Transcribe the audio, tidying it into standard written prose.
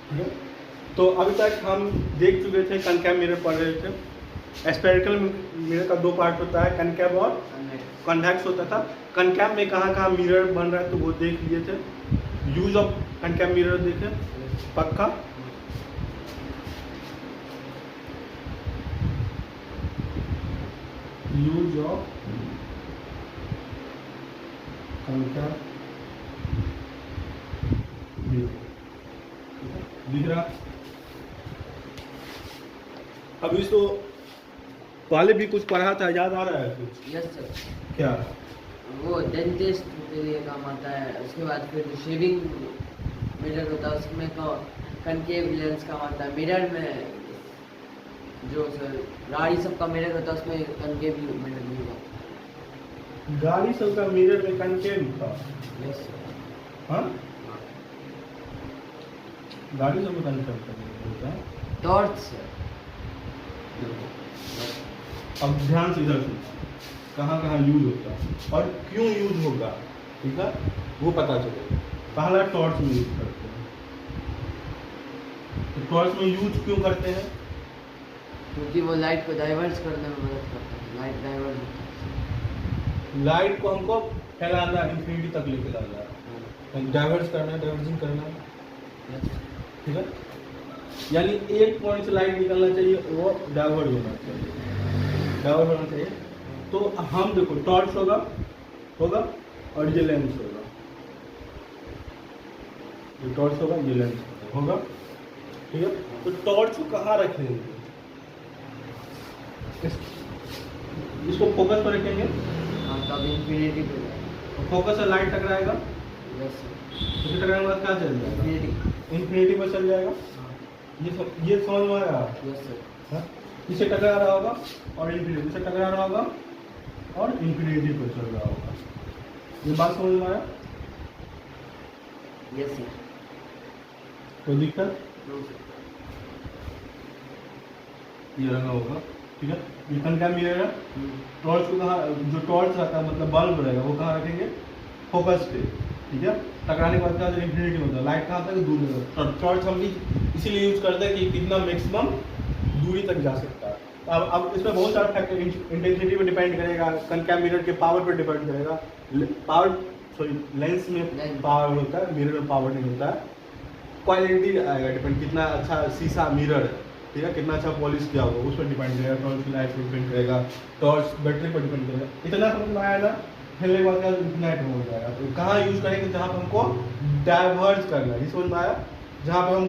ठीक है। तो अभी तक हम देख चुके थे, कनकैव मिरर पढ़ रहे थे। स्फेरिकल मिरर का दो पार्ट होता है, कनकैव और कॉन्वेक्स होता था। कनकैव में कहाँ कहाँ मिरर बन रहा है तो वो देख लिए थे। यूज ऑफ कनकैव मिरर देखे पक्का। यूज ऑफ कनकैव मिरर दिख रहा। अब इसको पहले भी कुछ पढ़ा था, याद आ रहा है कुछ? Yes sir. क्या? वो डेंटिस्ट के लिए काम आता है। उसके बाद फिर शेविंग मिरर होता है, उसमें कनकेव लेंस काम आता है। मिरर में जो सर गाड़ी सबका मिरर होता है उसमें कनकेव मिरर नहीं होगा। गाड़ी सब का मिरर में कनकेव था? Yes sir. हाँ, गाड़ी सब में कनकेव होता है। Torch sir. अब ध्यान से इधर सुन, कहाँ कहाँ यूज होता है और क्यों यूज होगा, ठीक है, वो पता चलेगा। पहला टॉर्च में यूज करते हैं। तो टॉर्च में यूज क्यों करते हैं? क्योंकि वो लाइट को डाइवर्ट करने में मदद करता है। लाइट डाइवर्ट, लाइट को हमको फैलाना है, इंफिनिटी तक लेके जाना है, डाइवर्ट करना है, डाइवर्जिंग करना है, ठीक है। यानी एक पॉइंट से लाइट निकलना चाहिए, वो डाइवर्ट होना चाहिए, डाइवर्ट होना चाहिए। तो हम देखो, टॉर्च होगा और ये लेंस होगा, ये टॉर्च होगा, ये लेंस होगा, ठीक है। तो टॉर्च को कहाँ रखेंगे? इसको फोकस पर रखेंगे, तब इंफिनिटी पे जाएगा। फोकस से लाइट टकराएगा, यस सर। तो टकराने के बाद क्या चल जाएगा? इंफिनिटी। इंफिनिटी पर चल जाएगा। ये समझ में आया? Yes sir. हाँ? इसे टकरा रहा होगा और इंफिनिटी से टकरा रहा होगा और इंफिनिटी पर चल रहा होगा। ये बात समझ में आया? Yes sir. कोई दिक्कत? No sir. ये रखा होगा, ठीक है। ये कनकैव मिरर है। टॉर्च को कहाँ, जो टॉर्च रहता है मतलब बल्ब रहेगा, वो कहाँ रखेंगे? फोकस पे, ठीक है। टकराने के बाद क्या इंफिनिटी होता है, लाइट कहाँ तक? दूर में। टॉर्च हम इसीलिए यूज करते हैं कि कितना मैक्सिमम दूरी तक जा सकता है। अब इसमें बहुत सारा फैक्टर इंटेंसिटी पे डिपेंड करेगा, कनकैव मिरर के पावर पर डिपेंड करेगा। पावर सॉरी लेंस में पावर होता है, मिरर में पावर नहीं होता है। क्वालिटी आएगा डिपेंड, कितना अच्छा शीशा मिरर है, ठीक है, कितना अच्छा पॉलिश किया होगा, उस पर डिपेंड करेगा। टॉर्च की लाइट पर डिपेंड करेगा, टॉर्च बैटरी पर डिपेंड करेगा। इतना समझ में आया ना? खेलने के बाद इंटरनेट हो जाएगा। तो कहाँ यूज करेंगे? जहाँ पर हमको डाइवर्ज करना है, समझ में आया? जहाँ पर हम